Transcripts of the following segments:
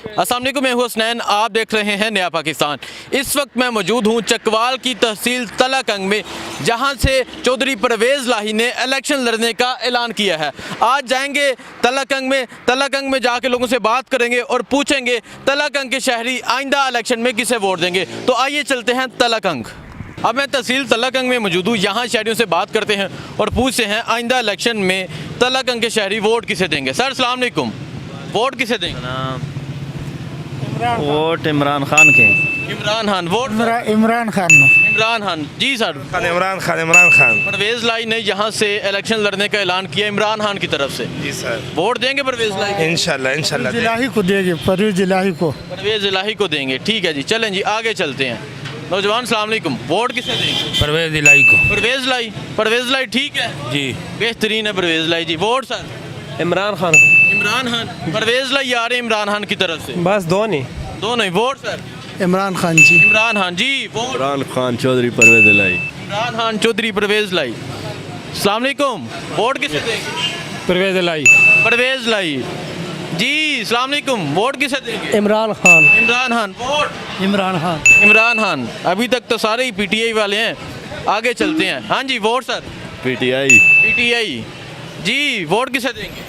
अस्सलाम वालेकुम, मैं हूं हसनैन, आप देख रहे हैं नया पाकिस्तान। इस वक्त मैं मौजूद हूं चकवाल की तहसील तलाकंग में, जहां से चौधरी परवेज़ लाही ने इलेक्शन लड़ने का ऐलान किया है। आज जाएंगे तलाकंग में जाके लोगों से बात करेंगे और पूछेंगे तलाकंग के शहरी आइंदा इलेक्शन में किसे वोट देंगे। तो आइए चलते हैं तलाकंग। अब मैं तहसील तलाकंग में मौजूद हूँ, यहाँ शहरियों से बात करते हैं और पूछते हैं आइंदा इलेक्शन में तलाकंग के शहरी वोट किसे देंगे। सर अस्सलाम वालेकुम, वोट किसे देंगे? वोट इमरान खान के। इमरान खान। वोट इमरान खान। इमरान खान जी सर। इमरान खान। परवेज़ लाई ने यहाँ से इलेक्शन लड़ने का ऐलान किया इमरान खान की तरफ से। जी सर। वोट देंगे परवेज़ लाई? इंशाल्लाह इलाही को देंगे, परवेज़ इलाही को। परवेज़ इलाही को देंगे, ठीक है जी। चलें जी आगे चलते हैं। नौजवान सलाम अलैकुम, वोट किसे देंगे? परवेज़ इलाही को। परवेज़ लाई ठीक है जी, बेहतरीन है परवेज़ लाई जी। Vote sir? इमरान खान। इमरान खान। परवेज़ लाई आ रहे हैं इमरान खान की तरफ से। बस दो नहीं। Vote sir? Imran Khan ji. Imran Khan ji. Vote? Imran Khan Chaudhry Parvez Elahi. Imran Khan Chaudhry Parvez Elahi. सलाम अलैकुम, वोट किसे देंगे? परवेज़ इलाही। परवेज़ लाई जी। सलाम अलैकुम, वोट किसे देंगे? इमरान खान। इमरान खान। वोट? इमरान खान। इमरान खान। अभी तक तो सारे ही पीटीआई वाले हैं, आगे चलते हैं। हाँ जी, वोट सर? पीटीआई जी। वोट किसे देंगे?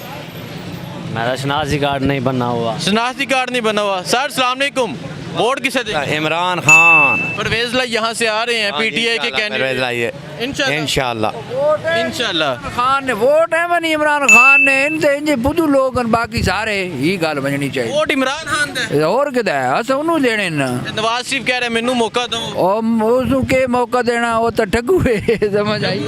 मेरा शनाख्ती कार्ड नहीं बना हुआ। शनाख्ती कार्ड नहीं बना हुआ। सर सलाम अलैकुम, वोट किसे देंगे? इमरान खान। परवेज़ लाई यहाँ से आ रहे हैं, पीटीआई के कैंडिडेट। इंशाल्लाह। खान ने वोट है बनी इमरान खान ने इनसे बुद्धू लोग बाकी सारे ही गल बननी चाहिए। वोट इमरान खान दे और किदा है अस उन्होंने देने ना। नवाज शरीफ कह रहे मैनू मौका दो। उसको के मौका देना, वो तो ठगू है। समझ आई?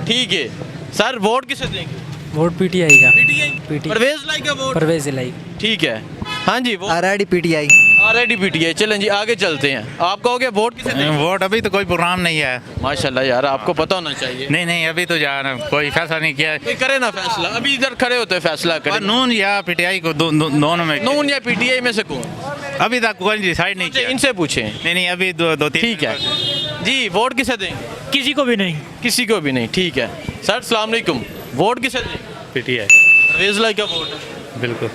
ठीक है सर, वोट किसे देंगे? वोट पीटीआई का। पीटीआई। परवेज़ लाई का वोट? परवेज़ इलाही। ठीक है। हाँ जी, वो आरआईडी पीटीआई। Already PTI. चलें जी आगे चलते हैं। आप कहोगे वोट किसे देंगे? वोट अभी तो कोई प्रोग्राम नहीं है। माशाल्लाह यार, आपको पता होना चाहिए। नहीं अभी तो यार कोई फैसला नहीं किया। कोई करे ना फैसला, अभी इधर खड़े होते हैं फैसला और करें। नून या पीटीआई को दोनों में। नून या पीटीआई में से कौन? अभी तक कोई डिसाइड नहीं किया। इनसे पूछें। नहीं अभी दो तीन। ठीक है जी। वोट किसे देंगे? किसी को भी नहीं। किसी को भी नहीं, ठीक है। सर सलाम अलैकुम, वोट किसे देंगे? पीटीआई। परवेज़ लाई का वोट है। बिल्कुल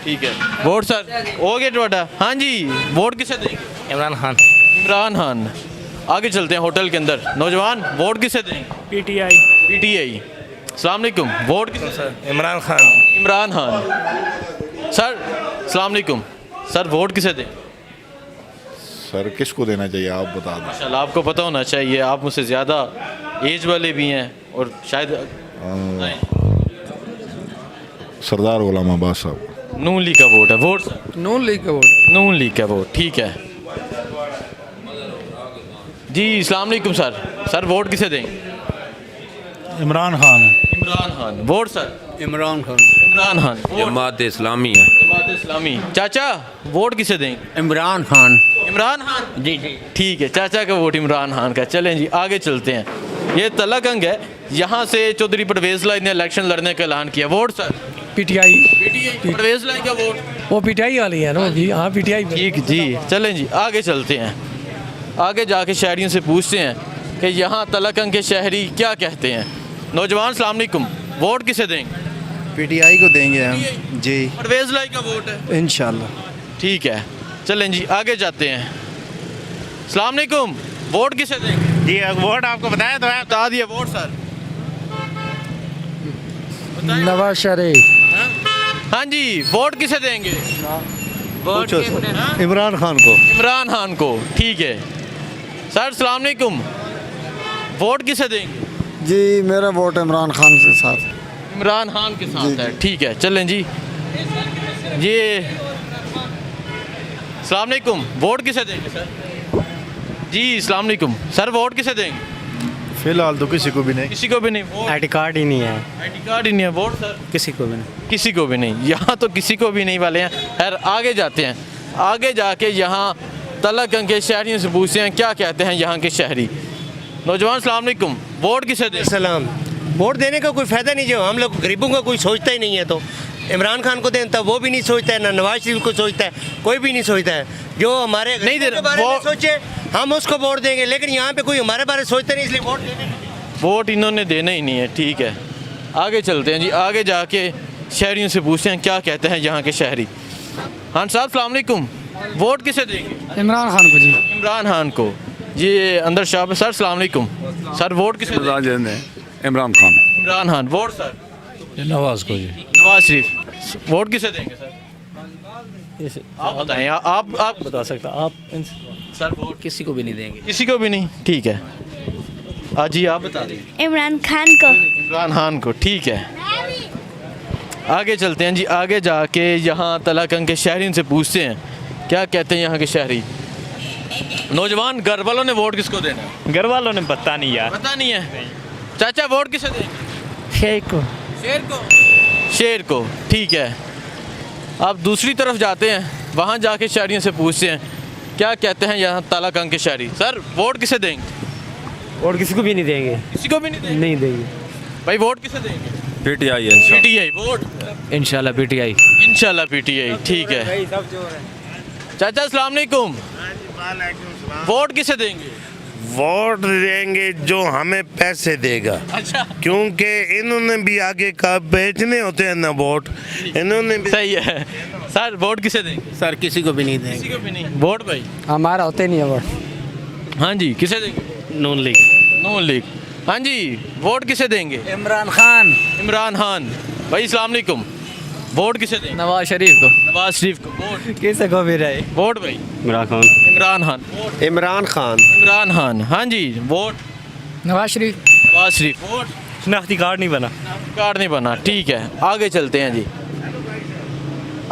ठीक है। वोट सर हो गया टोटा। हाँ जी, वोट किसे देंगे? इमरान खान। इमरान खान। आगे चलते हैं होटल के अंदर। नौजवान वोट किसे देंगे? पीटीआई। सलाम अलैकुम, वोट किसे देंगे? इमरान खान। सर सलाम अलैकुम, सर वोट किसे दें? सर किसको देना चाहिए आप बता दें। माशाल्लाह आपको पता होना चाहिए, आप मुझसे ज़्यादा एज वाले भी हैं और शायद सरदार गुलाम अब्बास साहब। नून लीग का वोट है। Vote sir? नून लीग का वोट। नून लीग का वोट, ठीक है जी। अस्सलाम वालेकुम सर वोट किसे देंगे? इमरान खान। इमरान खान। Vote sir? इमरान खान। इमरान खान। जमात इस्लामी है। जमात इस्लामी। चाचा वोट किसे देंगे? इमरान खान। इमरान खान जी। ठीक है, चाचा का वोट इमरान खान का। चलें जी आगे चलते हैं। ये तलाकंग है, यहाँ से चौधरी परवेज़ लाई ने इलेक्शन लड़ने का ऐलान किया। Vote sir? पीटीआई। परवेज़ लाई का वोट? वो पीटीआई वाली है ना जी। हाँ पीटीआई। ठीक जी। चलें जी आगे चलते हैं। आगे जाके शहरियों से पूछते हैं कि यहाँ तलाकंग के शहरी क्या कहते हैं। नौजवान सलाम अलैकुम, वोट किसे देंगे? पीटीआई को देंगे हम जी। परवेज़ लाई का वोट है। इंशाल्लाह। ठीक है, चलें जी आगे जाते हैं। सलाम अलैकुम, वोट किसे देंगे? जी वोट आपको बताया तो है। बता दिए। Vote sir? नवाज शरीफ। हाँ जी, वोट किसे देंगे? इमरान खान को। इमरान खान को, ठीक है। सर सलाम अलैकुम, वोट किसे देंगे? जी मेरा वोट इमरान खान के साथ। इमरान खान के साथ है, ठीक है। चलें जी ये सलाम अलैकुम, वोट किसे देंगे सर? जी सलाम अलैकुम, सर वोट किसे देंगे? फिलहाल तो किसी को भी नहीं। किसी को भी नहीं। वोट? आईडी कार्ड ही नहीं है। आईडी कार्ड ही नहीं है। Vote sir? किसी को भी नहीं। किसी को भी नहीं। यहाँ तो किसी को भी नहीं वाले हैं। खैर आगे जाते हैं। आगे जाके यहाँ तलाकंग के शहरियों से पूछते हैं क्या कहते हैं यहाँ के शहरी। नौजवान सलाम अलैकुम, वोट किसे दें? सलाम। वोट देने का कोई फ़ायदा नहीं, जो हम लोग गरीबों का कोई सोचता ही नहीं है। तो इमरान खान को दें तब वो भी नहीं सोचता है, ना नवाज शरीफ को सोचता है, कोई भी नहीं सोचता है। जो हमारे नहीं दे के बारे में सोचे हम उसको वोट देंगे, लेकिन यहाँ पे कोई हमारे बारे में सोचता नहीं, इसलिए वोट देने। वोट इन्होंने देना ही नहीं है, ठीक है। आगे चलते हैं जी। आगे जाके शहरियों से पूछते हैं क्या कहते हैं यहाँ के शहरी। खान साहब सलाम अलैकुम, वोट किसे देंगे? इमरान खान को जी। इमरान खान को। ये अंदर शाह सर सलाम अलैकुम, सर वोट किसे देंगे? इमरान खान। इमरान खान। Vote sir? नवाज को जी। नवाज शरीफ। वोट किसे देंगे सर? आप बताएं, आप बता सकता आप सर वोट किसी को भी नहीं देंगे। किसी को भी नहीं, ठीक है। जी आप बता दें। इमरान खान को। इमरान खान को, ठीक है। आगे चलते हैं जी, आगे जाके यहाँ तलाकंग के शहरीन से पूछते हैं क्या कहते हैं यहाँ के शहरी। नौजवान, घर वालों ने वोट किसको देना है? घर वालों ने पता नहीं यार। पता नहीं है। चाचा वोट किसे देंगे? शेर को। शेर को। शेर को, ठीक है। आप दूसरी तरफ जाते हैं, वहाँ जाके शहरियों से पूछते हैं क्या कहते हैं यहाँ तलाकंग के शहरी। सर वोट किसे देंगे? और किसी को भी नहीं देंगे। किसी को भी नहीं देंगे? नहीं देंगे भाई वोट किसे देंगे? PTI PTI. वोट इंशाल्लाह पीटीआई। इंशाल्लाह पीटीआई, ठीक है। चाचा अस्सलाम वालेकुम, वोट किसे देंगे? वोट देंगे जो हमें पैसे देगा, अच्छा, क्योंकि इन्होंने भी आगे का बेचने होते हैं ना वोट, इन्होंने भी। सही है। सर वोट किसे देंगे? सर किसी को भी नहीं देंगे। किसी को भी नहीं। वोट भाई? हमारा होते नहीं है वोट। हाँ जी, किसे देंगे? नून लीग। नून लीग। हाँ जी, वोट किसे देंगे? इमरान खान। इमरान खान। भाई अस्सलाम वालेकुम, वोट किसे देंगे? नवाज शरीफ को। नवाज शरीफ को। वोट किसे को भी रहे। वोट भाई? इमरान खान। इमरान खान। वोट? इमरान खान। इमरान खान। हाँ जी, vote? Nawaz Sharif. Nawaz Sharif. Vote? शनाख्ती card नहीं बना। कार्ड नहीं बना, ठीक है। आगे चलते हैं जी,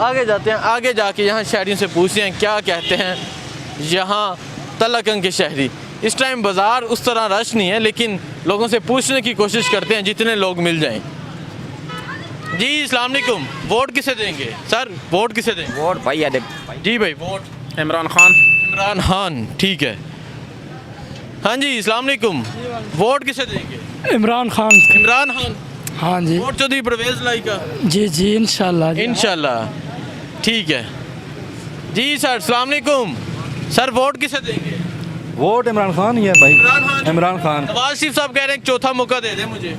आगे जाते हैं। आगे जाके यहाँ शहरियों से पूछते हैं क्या कहते हैं यहाँ तलाकंग के शहरी। इस टाइम बाज़ार उस तरह रश नहीं है, लेकिन लोगों से पूछने की कोशिश करते हैं जितने लोग मिल जाएं। जी अस्सलाम वालेकुम, वोट किसे देंगे? सर वोट किसे देंगे? वोट भैया दे। जी भाई वोट? इमरान खान। इमरान खान, ठीक है। हाँ जी अस्सलाम वालेकुम, वोट किसे देंगे? इमरान खान। इमरान खान। हाँ जी। वोट चौधरी परवेज़ लाई का? जी जी इंशाल्लाह। इंशाल्लाह, ठीक है। जी सर अस्सलाम वालेकुम, सर वोट किसे देंगे? वोट इमरान खान ही है भाई। इमरान खान। इमरान खान। नवाज शरीफ साहब कह रहे हैं चौथा मौका दे दें मुझे।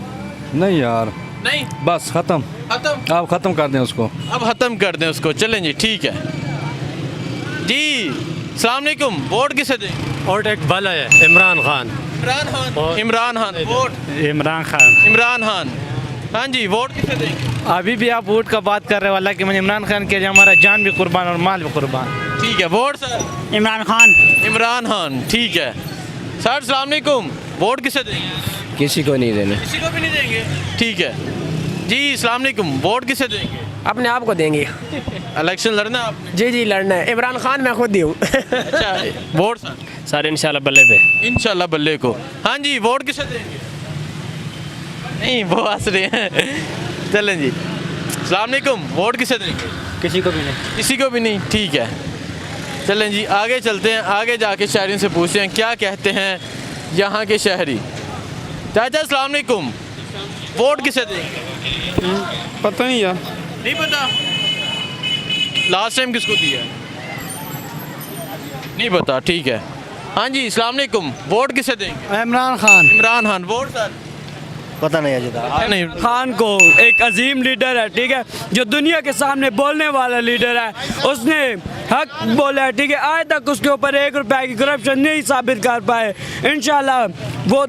नहीं यार, नहीं, बस खत्म। खत्म। आप खत्म कर दें उसको। अब खत्म कर दें उसको, चलें जी, ठीक है। जी अस्सलाम वालेकुम, वोट किसे देंगे? और एक भला है इमरान खान। इमरान खान। इमरान खान। वोट? इमरान खान। इमरान खान। हाँ जी, वोट किसे देंगे? अभी भी आप वोट का बात कर रहे वाला कि मैं इमरान खान के लिए हमारा जान भी कुर्बान और माल भी कुर्बान। ठीक है। Vote sir? इमरान खान। इमरान खान, ठीक है। सर अस्सलाम वालेकुम, वोट किसे देंगे? किसी को नहीं देने। किसी को भी नहीं देंगे, ठीक है। जी अस्सलाम वालेकुम, वोट किसे देंगे? अपने आप को देंगे। इलेक्शन लड़ना है आपने? जी जी लड़ना है। इमरान खान मैं खुद ही हूँ। अच्छा, वोट सर? सर इंशाल्लाह बल्ले पे। इंशाल्लाह बल्ले को। हाँ जी, वोट किसे देंगे? नहीं, वो हंस रहे हैं। चलें जी, अस्सलाम वालेकुम, वोट किसे देंगे? किसी को भी नहीं। किसी को भी नहीं, ठीक है। चलें जी, आगे चलते हैं। आगे जाके शहरियों से पूछते हैं क्या कहते हैं यहाँ के शहरी। चाचा अस्सलाम वालेकुम, वोट किसे देंगे? पता नहीं यार। नहीं पता। लास्ट टाइम किसको दिया? नहीं पता, ठीक है। हाँ जी अस्सलाम वालेकुम, वोट किसे देंगे? इमरान खान। इमरान खान। Vote sir? पता नहीं अजय नहीं। खान को एक अजीम लीडर है, ठीक है, जो दुनिया के सामने बोलने वाला लीडर है। उसने हक बोला है, ठीक है, आज तक उसके ऊपर 1 रुपए की करप्शन नहीं साबित कर पाए। इंशाल्लाह वो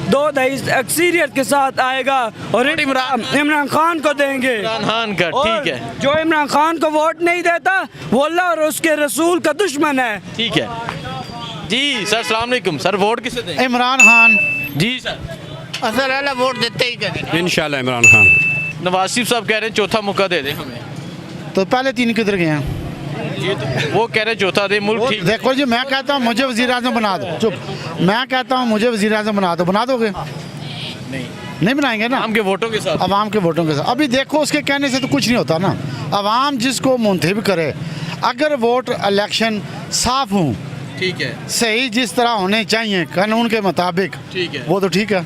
दो दही अक्सरियत के साथ आएगा और इमरान खान को देंगे। इमरान खान का, ठीक है। जो इमरान खान को वोट नहीं देता वो अल्लाह और उसके रसूल का दुश्मन है। ठीक है जी। सर अस्सलाम वालेकुम, सर वोट किसे देंगे? इमरान खान। जी सर। असर अल्लाह वोट देते ही करेंगे इंशाल्लाह इमरान खान। नवाज शरीफ साहब कह रहे हैं चौथा मौका दे दें हमें। तो पहले 3 किधर गए हैं? ये तो वो कह रहे हैं चौथा दे, मुल्क ठीक। देखो जी, मैं कहता हूँ मुझे वज़ीर आज़म बना दो। चुप। मैं कहता हूँ मुझे वज़ीर आज़म बना दो। बना दोगे? नहीं बनाएंगे ना। आम के वोटों के साथ। अवाम के वोटों के साथ। अभी देखो उसके कहने से तो कुछ नहीं होता ना। अवाम जिसको मुंतखब करे, अगर वोट इलेक्शन साफ हों, ठीक है, सही जिस तरह होने चाहिए कानून के मुताबिक, ठीक है, वो तो ठीक है।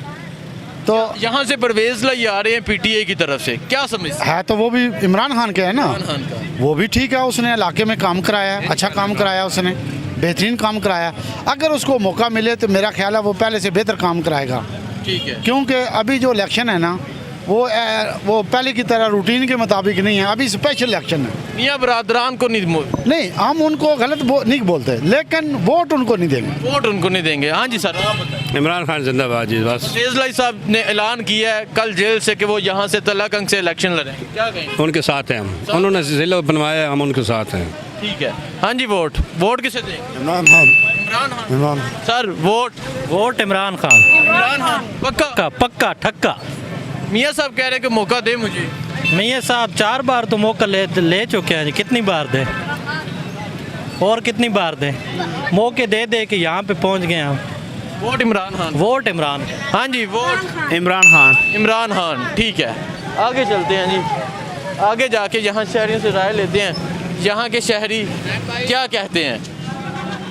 तो यहाँ से परवेज़ लाई आ रहे हैं पीटीआई की तरफ से, क्या समझते है? तो वो भी इमरान खान के है ना। इमरान खान का। वो भी ठीक है, उसने इलाके में काम कराया, अच्छा काम कराया, उसने बेहतरीन काम कराया। अगर उसको मौका मिले तो मेरा ख्याल है वो पहले से बेहतर काम कराएगा। ठीक है। क्योंकि अभी जो इलेक्शन है ना, वो पहले की तरह रूटीन के मुताबिक नहीं है, अभी स्पेशल इलेक्शन है। मियाँ बरादरान को नहीं, हम उनको गलत नहीं बोलते, लेकिन वोट उनको नहीं देंगे। वोट उनको नहीं देंगे। हाँ जी सर, आप बताएं। इमरान खान जिंदाबाद जी बस। परवेज़ लाई साहब ने ऐलान किया है कल जेल से कि वो यहाँ से तलाकंग से इलेक्शन लड़ेंगे, क्या कहेंगे? उनके साथ हैं हम, उन्होंने जिला बनवाया, हम उनके साथ हैं। ठीक है। हाँ जी, वोट किसे देंगे? इमरान खान। इमरान खान। Sir vote Imran Khan. इमरान खान पक्का? पक्का ठक्का। मियाँ साहब कह रहे हैं कि मौका दे मुझे। मियाँ साहब 4 बार तो मौका ले चुके हैं जी, कितनी बार दे और कितनी बार दे, मौके दे दे के यहाँ पे पहुँच गए हम। वोट इमरान खान। वोट इमरान। हाँ जी, वोट इमरान खान। इमरान खान। ठीक है, आगे चलते हैं जी। आगे जाके यहाँ शहरियों से राय लेते हैं, यहाँ के शहरी क्या कहते हैं।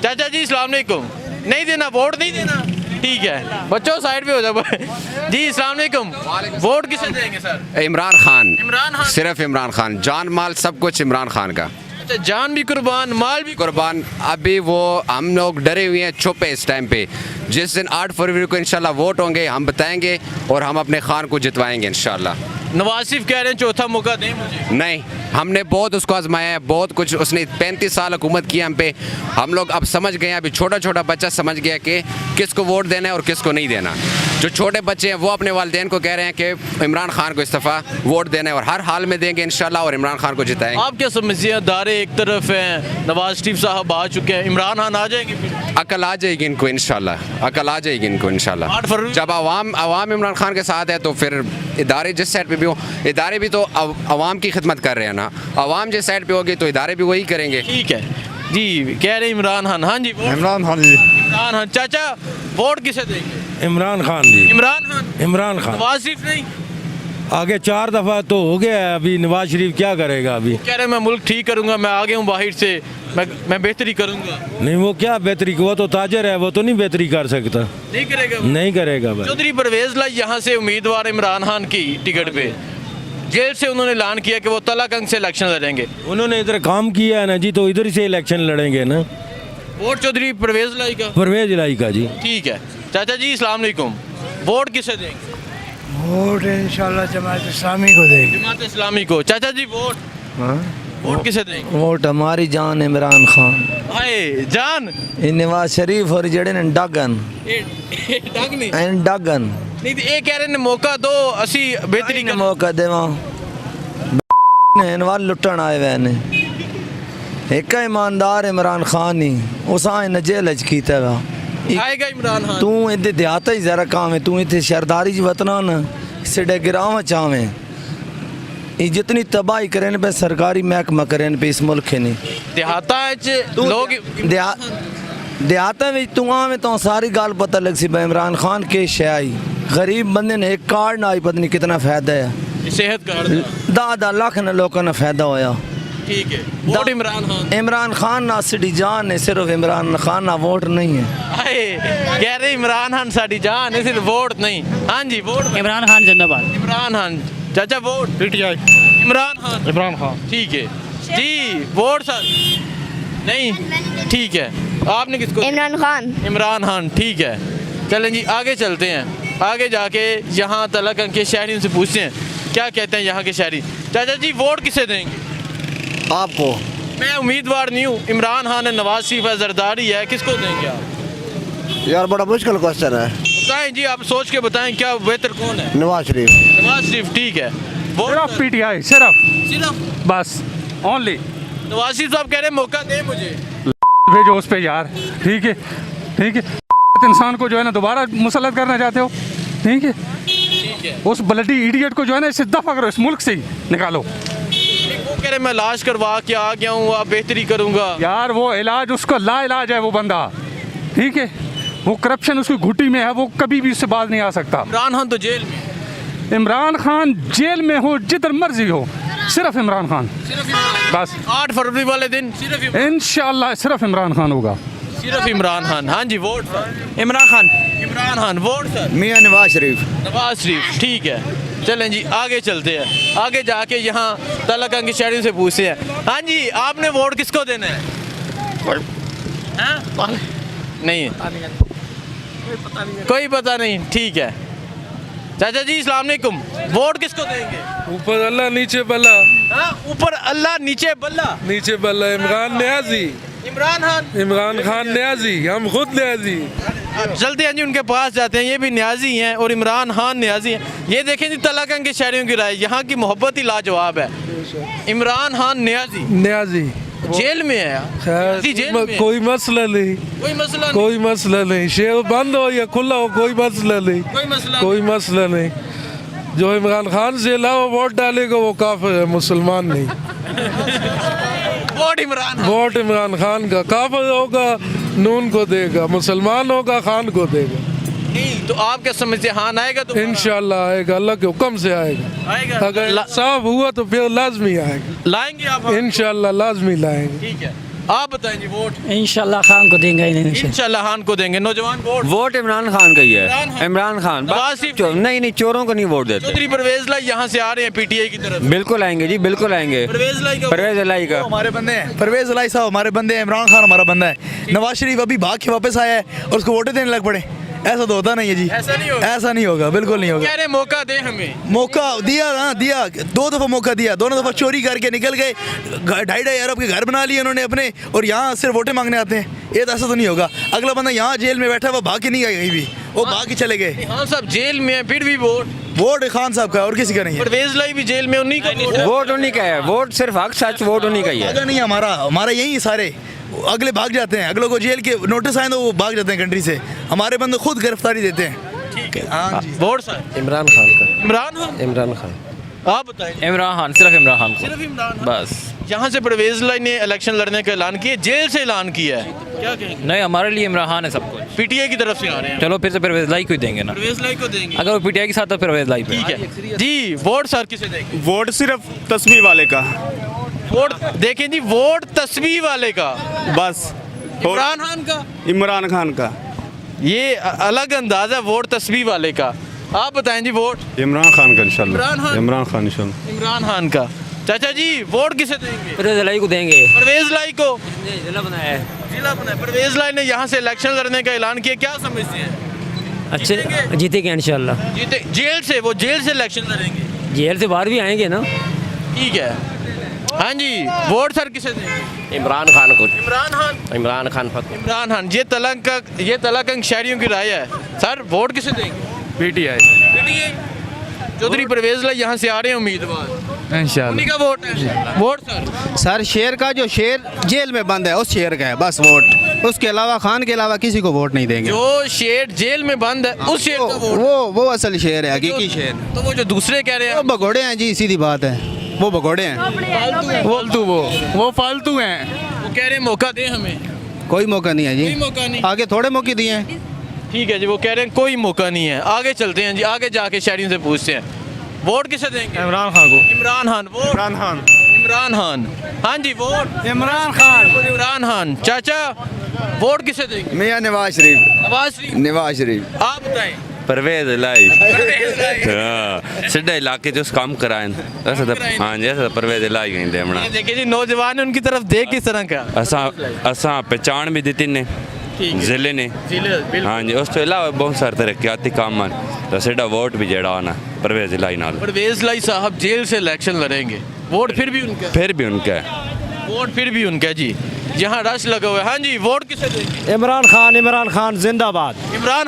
चाचा जी अस्सलाम वालेकुम। नहीं देना, वोट नहीं देना? ठीक है बच्चों, साइड पे हो जाओ जी। अस्सलाम वालेकुम। वोट किसे देंगे सर? इमरान खान। इमरान खान। सिर्फ इमरान खान, जान माल सब कुछ इमरान खान का। अच्छा, जान भी कुर्बान, माल भी कुर्बान। अभी वो हम लोग डरे हुए हैं, चुप है इस टाइम पे। जिस दिन 8 फरवरी को इंशाल्लाह वोट होंगे, हम बताएंगे और हम अपने खान को जितवाएंगे इंशाल्लाह। नवाज शरीफ कह रहे हैं चौथा मौका दें मुझे। नहीं, हमने बहुत उसको आजमाया है, बहुत कुछ उसने 35 साल हुकूमत की हम पे। हम लोग अब समझ गए हैं, अभी छोटा छोटा बच्चा समझ गया कि किसको वोट देना है और किसको नहीं देना। जो छोटे बच्चे हैं वो अपने वालिदैन को कह रहे हैं कि इमरान खान को इस्तीफ़ा वोट देना है और हर हाल में देंगे इंशाल्लाह और इमरान खान को जिताएंगे। आप क्या समझिए, दारे एक तरफ हैं, नवाज शरीफ साहब आ चुके हैं, इमरान खान आ जाएंगे फिर? अकल आ जाएगी इनको इंशाल्लाह, अकल आ जाएगी इनको इंशाल्लाह। 8 फरवरी जब अवाम इमरान खान के साथ है तो फिर इदारे जिस साइड पे भी हो, इदारे भी तो अवाम की खिदमत कर रहे हैं ना। अवाम जिस साइड पे होगी तो इदारे भी वही करेंगे। ठीक है जी, कह रहे इमरान खान। हाँ जी, इमरान खान जी। इमरान खान। चाचा वोट किसे देंगे? इमरान खान जी। इमरान खान। इमरान खान। नवाज शरीफ नहीं? आगे 4 दफ़ा तो हो गया है, अभी नवाज शरीफ क्या करेगा अभी? कह रहे मैं मुल्क ठीक करूंगा, मैं आगे हूँ बाहर से, मैं बेहतरी करूंगा। नहीं, वो क्या बेहतरी, वो तो ताजर है, वो तो नहीं बेहतरी कर सकता। नहीं करेगा वो? नहीं करेगा भाई। चौधरी परवेज़ लाई यहाँ से उम्मीदवार इमरान खान की टिकट पे, जेल से उन्होंने ऐलान किया कि वो तलाकंग से इलेक्शन लड़ेंगे। उन्होंने इधर काम किया है ना जी, तो इधर से इलेक्शन लड़ेंगे ना। वोट चौधरी परवेज़ लाई का? परवेज लाई का जी। ठीक है। चाचा जी अस्सलाम वालेकुम। वोट किसे देंगे? वोट इंशाल्लाह जमात इस्लामी को देंगे। जमात इस्लामी को। चाचा जी वोट किसे देंगे? वोट हमारी जान इमरान खान, हाय जान। नवाज शरीफ और जड़े ने डगन डग नहीं नहीं ये कह रहे ने मौका दो, असी बेहतरी कर मौका देवा ने लुटन आए हुए ने। एक ईमानदार इमरान खान ही उस आए जेल च कीता वा। आएगा इमरान खान। तू इधर देहात ही जरा काम है, तू इतने शरदारी वतना न सिडे गिराव चावे जितनी तबाही करें पे सरकारी महकमा करें पे इस मुल्क नहीं। देहाता लोग देहाता में तू आवे तो सारी गाल पता लग सी इमरान खान के शयाई गरीब बंदे ने एक कार्ड ना आई, पता नहीं कितना फायदा है। सेहत कार्ड 10 लाख ने लोगों ने फायदा होया। ठीक है। वोट इमरान खान ना सिटी जान है, सिर्फ इमरान खान ना वोट नहीं है। कह रहे इमरान खान साड़ी जान है, सिर्फ वोट नहीं। हाँ जी, वोट इमरान खान जिंदाबाद। इमरान खान। चाचा वोट पीटीआई। इमरान खान। इमरान खान। ठीक है जी। वोट सर नहीं? ठीक है। आपने किसको? इमरान खान। इमरान खान। ठीक है, चलें जी आगे चलते हैं। आगे जाके यहाँ तलाकंग के शहरियों से पूछते हैं क्या कहते हैं यहाँ के शहरी। चाचा जी वोट किसे देंगे? आपको। मैं उम्मीदवार नहीं हूँ, इमरान खान है, नवाज शरीफ है, जरदारी है, किसको देंगे आप? यार बड़ा मुश्किल क्वेश्चन है। बताएं जी, आप सोच के बताएं क्या बेहतर कौन है? नवाज शरीफ। नवाज शरीफ। ठीक है। सिर्फ पीटीआई, सिर्फ बस ओनली। नवाज शरीफ साहब कह रहे हैं मौका दे मुझे। भेजो उस पे यार। ठीक है, ठीक है। इंसान को जो है ना दोबारा मुसल्लत करना चाहते हो, ठीक है? ठीक है। उस ब्लडी इडियट को जो है ना इससे दफा करो, इस मुल्क से ही निकालो। वो कह रहे मैं इलाज करवा के आ गया हूँ, आप बेहतरी करूँगा। यार वो इलाज उसका ला इलाज है वो बंदा, ठीक है? वो करप्शन उसकी घुट्टी में है, वो कभी भी उससे बाज नहीं आ सकता। इमरान खान तो जेल में। इमरान खान जेल में हो, जिधर मर्जी हो, सिर्फ इमरान खान बस। 8 फरवरी वाले दिन सिर्फ इंशाल्लाह सिर्फ इमरान खान होगा। सिर्फ इमरान खान। हाँ जी, vote Imran Khan. Imran Khan. Vote sir मियाँ नवाज शरीफ। नवाज शरीफ। ठीक है, चलें जी आगे चलते हैं। आगे जाके यहाँ तलाकंग के शहरियों से पूछते हैं। हाँ जी, आपने वोट किसको देना है? हाँ? नहीं, कोई पता नहीं। ठीक है, चाचा जी अस्सलाम वालेकुम, वोट किसको देंगे? ऊपर अल्लाह नीचे बल्ला, हाँ, ऊपर अल्लाह नीचे बल्ला। नीचे बल्ला इमरान न्याजी, इमरान खान न्याजी, हम खुद न्याजी। अब चलते हैं जी उनके पास जाते हैं। ये भी न्याजी हैं और इमरान खान न्याजी हैं। ये देखें जी तलाकंग के शहरियों की राय, यहाँ की मोहब्बत ही लाजवाब है। इमरान खान न्याजी न्याजी जेल में है खैर, जेल में कोई मसला नहीं, कोई मसला नहीं, कोई मसला नहीं, शेर बंद हो या खुला हो कोई मसला नहीं, कोई मसला कोई मसला नहीं। जो इमरान खान से अलावा वोट डालेगा वो काफिर है, मुसलमान नहीं। वोट इमरान खान का, काफिर होगा नून को देगा, मुसलमान होगा खान को देगा। नहीं तो आप क्या समझते हैं, हाँ आएगा तो? इंशाल्लाह आएगा, अल्लाह के हुक्म से आएगा। अगर साफ हुआ तो फिर लाजमी आएगा, लाएंगे आप? इंशाल्लाह लाजमी लाएंगे। ठीक है, आप बताएं जी। वोट इंशाल्लाह खान को देंगे, इंशाल्लाह खान को देंगे। नौजवान वोट इमरान खान का ही है, इमरान खान। नहीं, चोरों को नहीं वोट देते। चौधरी परवेज लाई यहाँ से आ रहे हैं पीटीआई की तरफ। बिल्कुल आएंगे जी, बिल्कुल आएंगे। परवेज लाई का हमारे बंदे हैं, परवेज लाई साहब हमारे बंदे हैं, इमरान खान हमारा बंदा है। नवाज शरीफ अभी भाग के वापस आया है और उसको वोटें देने लग पड़े, ऐसा तो होता नहीं है जी। ऐसा नहीं होगा, बिल्कुल नहीं होगा। कह रहे मौका दे हमें। मौका दिया ना, दिया 2 दफ़ा मौका दिया, दोनों दफ़ा चोरी करके निकल गए, 2.5 अरब के घर बना लिए उन्होंने अपने, और यहाँ सिर्फ वोटें मांगने आते हैं। ये तो ऐसा तो नहीं होगा। अगला बंदा यहाँ जेल में बैठा है, वो भाग के नहीं गए कहीं भी, वो भाग के चले गए। हाँ साहब जेल में है, फिर भी वोट खान साहब का और किसी का नहीं है। परवेज लाई भी जेल में, उन्हीं का वोट उन्हीं का है। वोट सिर्फ हक सच वोट उन्हीं का ही है। नहीं हमारा यही सारे अगले भाग जाते हैं, अगलों को जेल के नोटिस आए तो वो भाग जाते हैं कंट्री से। हमारे बंदे खुद गिरफ्तारी देते हैं। ठीक है, हाँ जी। वोट सर इमरान खान का। इमरान खान आप बताएं। इमरान खान, सिर्फ इमरान खान को, सिर्फ इमरान खान। बस। यहाँ से परवेज लाई ने इलेक्शन लड़ने का ऐलान किया, जेल से ऐलान किया है, क्या कहेंगे? नहीं, हमारे लिए इमरान खान है सब कुछ। पीटीआई की तरफ से आ रहे हैं। चलो फिर से परवेज लाई को ही देंगे ना। परवेज लाई को देंगे अगर वो पीटीआई के साथ तो परवेज लाई पे। ठीक है जी। वोट सर किसे देंगे? वोट सिर्फ तस्वीर वाले का। वोट देखें जी, वोट तस्वीर वाले का बस। इमरान खान का? इमरान खान का। ये अलग अंदाज है वोट तस्वीर वाले का। आप बताएं जी। वोट इमरान खान का इंशाल्लाह। इमरान खान का। चाचा जी वोट किसे देंगे? परवेज लाई को देंगे। परवेज लाई को? जिला बनाया है। परवेज लाई ने यहाँ से इलेक्शन लड़ने का ऐलान किया, क्या समझते हैं? अच्छे जीतेंगे इंशाल्लाह। जीते जेल से, वो जेल से इलेक्शन लड़ेंगे, जेल से बाहर भी आएंगे ना। ठीक है। हाँ जी, वोट सर किसे देंगे? इमरान खान को। इमरान खान। ये तलाकंग शहरियों की राय है। सर वोट किसे देंगे? पीटीआई। चौधरी परवेज लाई यहाँ से आ रहे हैं उम्मीदवार, इंशाल्लाह उन्हीं का वोट है। वोट सर शेर का, जो शेर जेल में बंद है उस शेर का है बस वोट, उसके अलावा खान के अलावा किसी को वोट नहीं देंगे। जो शेर जेल में बंद है उस शेर का वोट। वो असल शेर है, हकीकी शेर। तो वो जो दूसरे कह रहे हैं वो भगोड़े हैं जी, सीधी बात है, वो भगोड़े हैं। वो फालतू हैं। वो कह रहे हैं मौका दे हमें। कोई मौका नहीं है जी, कोई मौका नहीं। आगे थोड़े मौके दिए हैं। ठीक है जी, वो कह रहे हैं कोई मौका नहीं है। आगे चलते हैं जी, आगे जाके शहरियों से पूछते हैं वोट किसे देंगे? इमरान खान को। इमरान खान। हाँ जी, वोट इमरान खान। चाचा वोट किसे देंगे? मियाँ नवाज शरीफ। आप बताएं। परवेज लाई। सीधे इलाके जो काम कराएं ऐसा तो, हाँ जी ऐसा परवेज लाई कहीं दे बना। देखिए जी, नौजवान उनकी तरफ देख किस तरह का असा पहचान भी दी ने जिले ने। हाँ जी, उस तो अलावा बहुत सारे तरक्याती काम हैं, तो सीधा वोट भी जेड़ा आना परवेज लाई नाल। परवेज लाई साहब जेल से इलेक्शन लड़ेंगे, वोट फिर भी उनका है। वोट फिर भी उनका है जी। यहाँ रश लगा हुआ है। हाँ जी, वोट किसे देंगे? इमरान खान जिंदाबाद। इमरान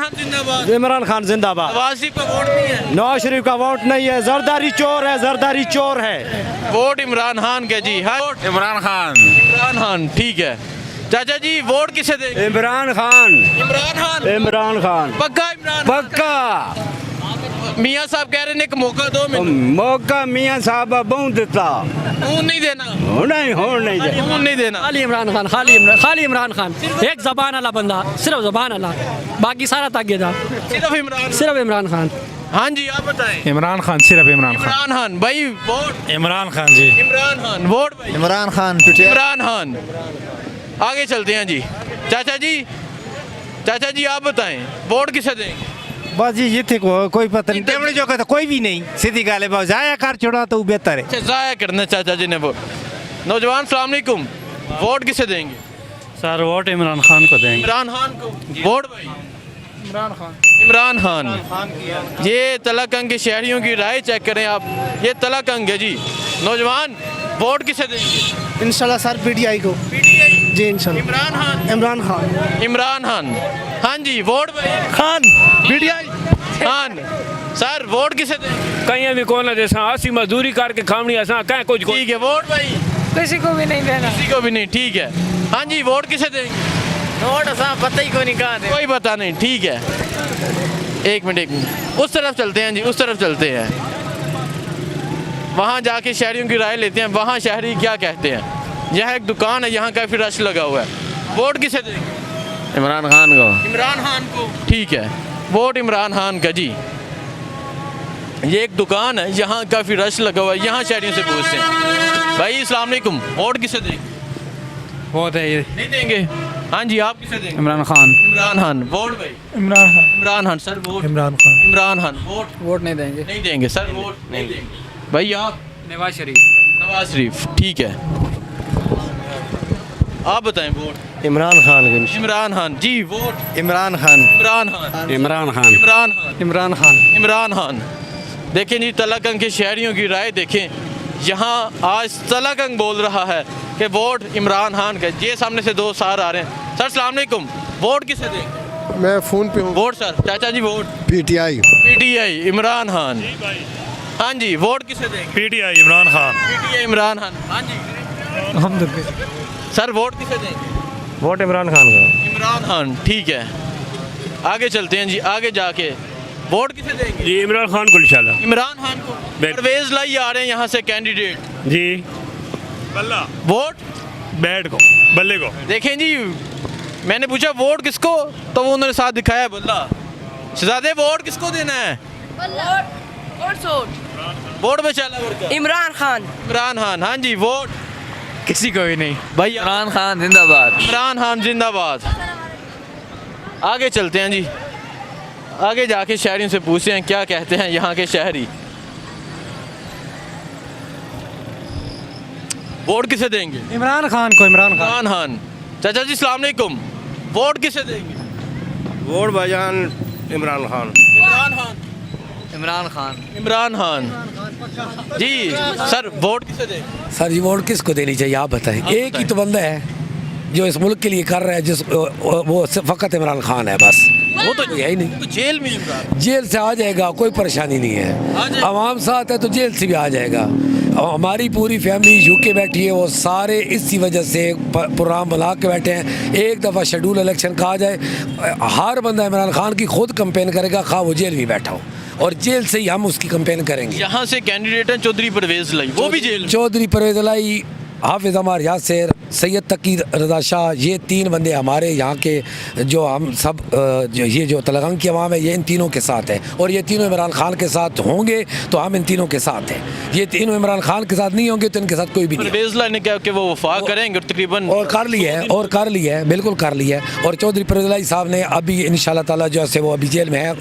खान जिंदाबाद। नवाज शरीफ का वोट नहीं है। नवाज शरीफ का वोट नहीं है, जरदारी चोर है। वोट इमरान खान का जी। हाँ, इमरान खान। ठीक है। चाचा जी वोट किसे देंगे? इमरान खान। पक्का। मियाँ साहब कह रहे हैं एक मौका दो। मौका मियाँ साहब बहुत देता, नहीं देना। नहीं देना। खाली इमरान खान। एक जबान वाला बंदा, सिर्फ जबान वाला, बाकी सारा ताकि सिर्फ इमरान खान। हाँ जी, आप बताएं। इमरान खान। भाई वोट इमरान खान जी। वोट भाई इमरान खान। आगे चलते हैं जी। चाचा जी आप बताएं वोट किसे देंगे? बस जी ये थे कोई पता नहीं, टेबल जो कहता कोई भी नहीं, सीधी गाले बाबू जाया कर छोड़ा तो बेहतर है। जाया करना चाचा जी ने वोट। नौजवान सलाम अलैकुम, वोट किसे देंगे? सर वोट इमरान खान को देंगे। वोट भाई इमरान खान। ये तलाकंग के शहरियों की राय चेक करें आप, ये तलाकंग है जी। नौजवान वोट किसे देंगे? इंशाल्लाह सर पीटीआई को। जी इंशाल्लाह। इमरान खान। इमरान खान। इमरान खान। हाँ जी वोट भाई Khan PTI Khan. Sir vote किसे देंगे? कहीं भी कौन जैसा आसी मजदूरी करके खामनी ऐसा कहीं कुछ ठीक है वोट भाई किसी को भी नहीं देना। किसी को भी नहीं, ठीक है। हाँ जी वोट किसे देंगे? वोट ऐसा पता ही को नहीं कहा दे। कोई पता नहीं, ठीक है। एक मिनट उस तरफ चलते हैं जी, उस तरफ चलते हैं, वहाँ जाके शहरियों की राय लेते हैं, वहाँ शहरी क्या कहते हैं। यहाँ एक दुकान है, यहाँ काफ़ी रश लगा हुआ है। वोट किसे देंगे? इमरान खान को। इमरान खान को, ठीक है। वोट इमरान खान का जी। ये एक दुकान है, यहाँ काफ़ी रश लगा हुआ है, यहाँ शहरियों से पूछते हैं। भाई अस्सलाम वालेकुम, वोट किसे देंगे? बहुत है ये नहीं देंगे। हाँ जी आप किसे देंगे? इमरान खान। इमरान खान। वोट भाई Imran Khan. Imran Khan. Sir vote? Imran Khan. Imran Khan. Vote नहीं देंगे। नहीं देंगे सर, वोट नहीं देंगे। भाई आप? नवाज शरीफ। नवाज शरीफ, ठीक है। आप बताएं वोट। इमरान खान इमरान खान जी। वोट इमरान खान। इमरान खान। इमरान खान। इमरान खान। इमरान खान। इमरान खान। देखें जी तलाकंग के शहरियों की राय देखें, यहाँ आज तलाकंग बोल रहा है कि वोट इमरान खान का। ये सामने से दो सार आ रहे हैं। सर अस्सलाम वालेकुम, वोट किसे देंगे? मैं फ़ोन पे हूँ। Vote sir. चाचा जी vote? PTI. PTI Imran Khan. हाँ जी वोट किसे देंगे? पीटीआई इमरान खान। पीटीआई इमरान खान। हाँ जी हम सर वोट किसे देंगे? वोट इमरान खान का। इमरान खान, ठीक है। आगे चलते हैं जी, आगे जाके वोट किसे देंगे? जी इमरान खान को इंशाल्लाह। इमरान खान को। परवेज लाई आ रहे हैं यहाँ से कैंडिडेट जी। बल्ला वोट बैट को, बल्ले को। देखें जी, मैंने पूछा वोट किसको, तो वो उन्होंने साथ दिखाया बल्ला। शहजादे वोट किसको देना है? वोट पे चला इमरान खान। इमरान खान। हाँ जी वोट? किसी को भी नहीं। भाई इमरान खान जिंदाबाद। इमरान खान जिंदाबाद। आगे चलते हैं जी, आगे जाके शहरियों से पूछते हैं क्या कहते हैं यहाँ के शहरी। वोट किसे देंगे? इमरान खान को। इमरान खान। इमरान खान। चाचा जी अस्सलाम वालेकुम, वोट किसे देंगे? वोट भाईजान इमरान खान। इमरान खान। इमरान खान। इमरान खान जी। सर वोट किसे देंगे? सर ये वोट किसको देनी चाहिए आप बताएं। एक ही तो बंदा है जो इस मुल्क के लिए कर रहा है, जिस वो फ़कत इमरान खान है बस। वो तो यही नहीं, तो जेल में इमरान। जेल से आ जाएगा, कोई परेशानी नहीं है। आवाम साथ है तो जेल से भी आ जाएगा। और हमारी पूरी फैमिली यूके बैठी है, वो सारे इसी वजह से प्रोग्राम बना के बैठे हैं। एक दफ़ा शेड्यूल इलेक्शन कहा जाए, हर बंदा इमरान खान की खुद कंपेन करेगा, खा वो जेल में बैठा हो, और जेल से ही हम उसकी कंपेन करेंगे। यहाँ से कैंडिडेट हैं चौधरी परवेज लाई, वो भी जेल में। चौधरी परवेज लाई, हाफिज़ अमर यासिर, सैयद तकी रज़ा शाह, ये तीन बंदे हमारे यहाँ के जो हम सब जो तलगंग की अवाम है, ये इन तीनों के साथ है। और ये तीनों इमरान खान के साथ होंगे तो हम इन तीनों के साथ हैं। ये तीनों इमरान खान के साथ नहीं होंगे तो इनके साथ कोई भी नहीं। परवेज लाई ने क्या कि वो वफा करेंगे तकरीबन, और कर लिया है, और कर लिया है, बिल्कुल कर लिया है। और चौधरी परवेज लाई साहब ने अभी इंशाल्लाह ताला जो है वो अभी जेल में है,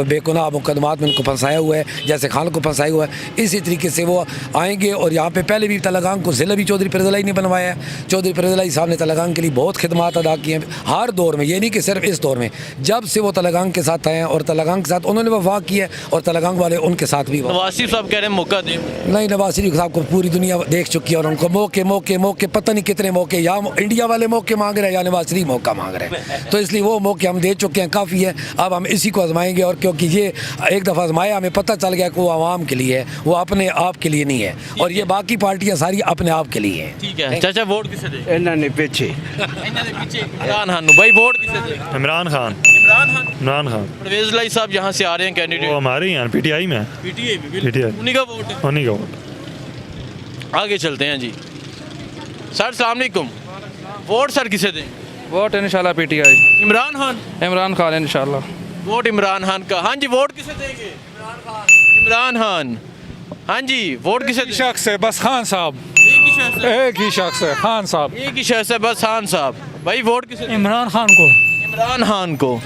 बेगुनाह मुकदमात में उनको फंसाया हुआ है, जैसे खान को फंसाया हुआ है। इसी तरीके से वो आएंगे। और यहाँ पे पहले भी तलगंग को ज़िला भी चौधरी परवेज लाई ने बनवाया है। चौधरी परवेज लाई साहब ने तलगंग के लिए बहुत खिदमात अदा की हैं हर दौर में, ये नहीं कि सिर्फ इस दौर में। जब से वो तलगंग के साथ आए हैं और तलगंग के साथ उन्होंने वफा की है, और तलगंग वाले उनके साथ भी। नवाज शरीफ साहब कह रहे हैं मौका दें। नहीं, नवाज शरीफ साहब को पूरी दुनिया देख चुकी है, और उनको मौके मौके मौके पता नहीं कितने मौके, या इंडिया वाले मौके मांग रहे हैं या नवाज शरीफ मौका मांग रहे हैं। तो इसलिए वो मौके हम दे चुके हैं, काफ़ी है। अब हम इसी को आजमाएंगे, और क्योंकि ये एक दफ़ा आजमाया, हमें पता चल गया कि वो आवाम के लिए है, वो अपने आप के लिए नहीं है, और ये बाकी पार्टियाँ सारी अपने आप के लिए हैं। ठीक है चाचा, वोट किसे दें? इन्होंने पीछे इमरान खान। भाई वोट किसे दें? इमरान खान। इमरान खान। इमरान खान। परवेज लाई साहब यहाँ से आ रहे हैं कैंडिडेट, वो हमारे यहाँ पीटीआई में। पीटीआई में, PTI। उन्हीं का वोट है। उन्हीं का वोट। आगे चलते हैं जी। सर अस्सलाम वालेकुम, वोट सर किसे दें? वोट इंशाल्लाह पीटीआई। इमरान खान। इमरान खान इंशाल्लाह। वोट इमरान खान का। हाँ जी वोट किसे देंगे? इमरान खान। हाँ जी वोट किसे दें? शख्स है बस, खान साहब। एक ही शख्स है। एक ही शख्स है, खान साहब। एक ही शख्स है बस, खान साहब। भाई वोट किसे दें? इमरान खान को। इमरान खान को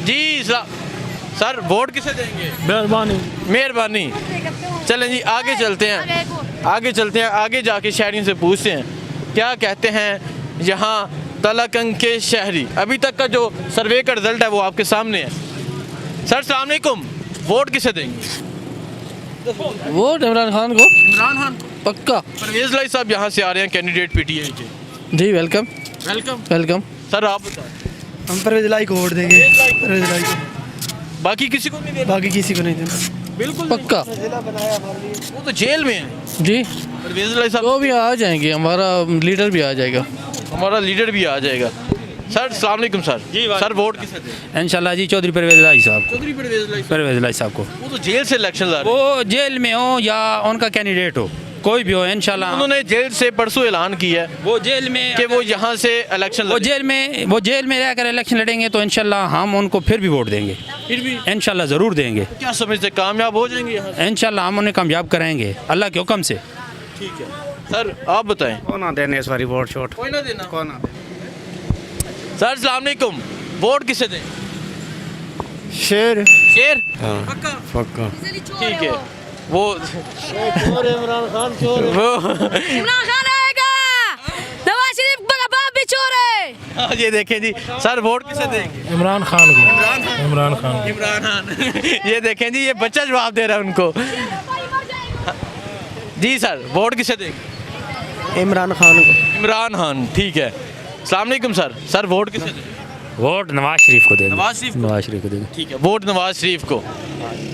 जी। सर वोट किसे देंगे? मेहरबानी। मेहरबानी। चलें जी आगे चलते हैं, आगे चलते हैं, आगे जाके शहरियों से पूछते हैं क्या कहते हैं यहाँ तलाकंग के शहरी। अभी तक का जो सर्वे का रिजल्ट है वो आपके सामने है। सर अस्सलाम वालेकुम, वोट किसे देंगे? वोट इमरान खान को, इमरान खान को पक्का। परवेज लाई साहब यहाँ से आ रहे हैं, कैंडिडेट पीटीआई के। जी वेलकम वेलकम। वेलकम। सर आप बताएं। हम परवेज लाई को वोट देंगे, परवेज लाई को, बाकी किसी को नहीं देना? बाकी किसी को नहीं देना। बिल्कुल पक्का। वो तो जेल में है। जी परवेज लाई साहब वो भी आ जाएंगे, हमारा लीडर भी आ जाएगा। हमारा लीडर भी आ जाएगा। सर अस्सलाम वालेकुम सर। जी सर वोट किसे दें? इंशाल्लाह जी चौधरी परवेज लाई साहब, चौधरी परवेज लाई साहब। परवेज लाई साहब को। वो तो जेल से इलेक्शन लड़ रहे हैं। वो जेल में हो या उनका कैंडिडेट हो, कोई भी हो, इंशाल्लाह उन्होंने जेल से परसों ऐलान किया है वो जेल में कि वो यहाँ से इलेक्शन वो जेल में रहकर इलेक्शन लड़ेंगे तो इंशाल्लाह हम उनको फिर भी वोट देंगे, फिर भी इंशाल्लाह ज़रूर देंगे। क्या समझते हैं, कामयाब हो जाएंगे यहाँ से? इंशाल्लाह हम उन्हें कामयाब कराएंगे अल्लाह के हुक्म से। ठीक है सर आप बताएं। कौन ना देने इस बारी वोट शोट, कोई ना देना। कौन ना सर अस्सलाम वालेकुम, वोट किसे दें? शेर शेर पक्का पक्का। ठीक है। वो इमरान खान चोर वो इमरान खान आएगा, नवाज शरीफ का बाप भी चोर है। ये देखें जी सर वोट किसे देंगे? इमरान खान को। इमरान खान। इमरान खान ये देखें जी, ये बच्चा जवाब दे रहा है उनको। जी सर वोट किसे देंगे? इमरान खान को। इमरान खान ठीक है। अस्सलाम वालेकुम सर। सर वोट किसे देंगे? वोट नवाज शरीफ को देंगे, नवाज शरीफ को। नवाज शरीफ को देंगे। ठीक है वोट नवाज शरीफ को।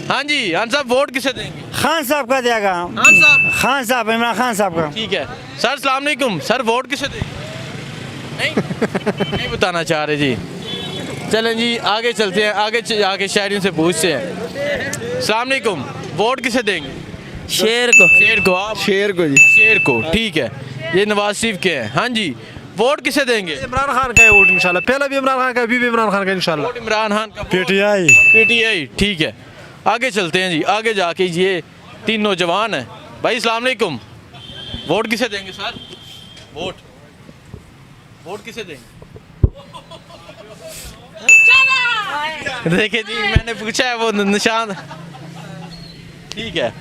हाँ जी खान साहब वोट किसे देंगे? खान साहब का देगा, खान साहब। खान साहब, इमरान खान साहब का। ठीक है सर अस्सलाम वालेकुम, सर वोट किसे देंगे? नहीं बताना चाह रहे जी। चलें जी आगे चलते हैं, आगे शहरियों से पूछते हैं। अस्सलाम वालेकुम, वोट किसे देंगे? शेर को। शेर को। आप? शेर को जी। शेर को ठीक है। ये नवाज शरीफ के हैं। हाँ जी वोट किसे देंगे? इमरान खान का है वोट इंशाल्लाह, पहला भी इमरान खान का, अभी भी इमरान खान का इंशाल्लाह। वोट इमरान खान का। पीटीआई। पीटीआई ठीक है। आगे चलते हैं जी, आगे जाके ये तीन नौजवान हैं। भाई अस्सलाम वालेकुम, वोट किसे देंगे सर? वोट किसे देंगे? देखिए जी मैंने पूछा है वो निशान। ठीक है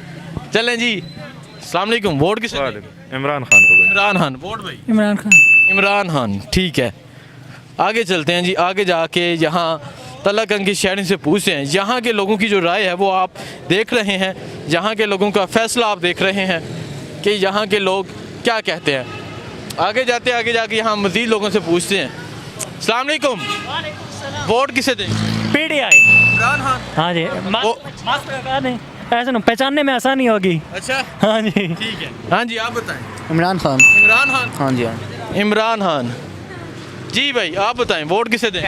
चलें जी। अस्सलाम वालेकुम, वोट किसे देंगे? इमरान खान को। इमरान खान। वोट भाई इमरान खान। इमरान खान ठीक है। आगे चलते हैं जी, आगे जाके यहाँ तलाकंग के शहरी से पूछते हैं। यहाँ के लोगों की जो राय है वो आप देख रहे हैं, यहाँ के लोगों का फैसला आप देख रहे हैं कि यहाँ के लोग क्या कहते हैं। आगे जाते आगे जाके यहाँ मज़ीद लोगों से पूछते हैं। अस्सलाम वालेकुम, वोट किसे देंगे? पीटीआई। इमरान खान। हाँ जी मास्क लगा दें, ऐसे ना पहचानने में आसानी होगी। अच्छा हाँ जी ठीक है। हाँ जी आप बताएं। इमरान खान। इमरान खान। हाँ जी हाँ। इमरान खान जी भाई आप बताएं, वोट किसे दें?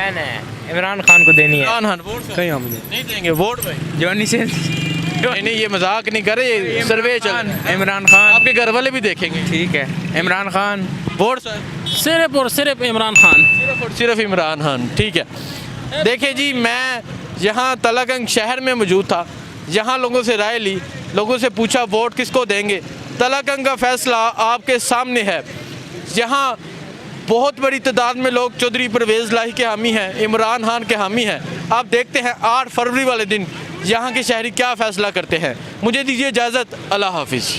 इमरान खान को देनी है। इमरान खान। वोट कहीं हम नहीं देंगे वोट भाई? जवानी से नहीं ये मजाक नहीं करे, ये सर्वे चल। इमरान खान। आपके घर वाले भी देखेंगे। ठीक है इमरान खान। Vote sir? सिर्फ और सिर्फ इमरान खान। सिर्फ और सिर्फ इमरान खान ठीक है। देखिए जी मैं यहाँ तलाकंग शहर में मौजूद था, यहाँ लोगों से राय ली, लोगों से पूछा वोट किसको देंगे। तलाकंग का फैसला आपके सामने है। यहाँ बहुत बड़ी तादाद में लोग चौधरी परवेज़ लाही के हामी हैं, इमरान खान के हामी हैं। आप देखते हैं 8 फरवरी वाले दिन यहाँ के शहरी क्या फ़ैसला करते हैं। मुझे दीजिए इजाज़त, अल्लाह हाफिज़।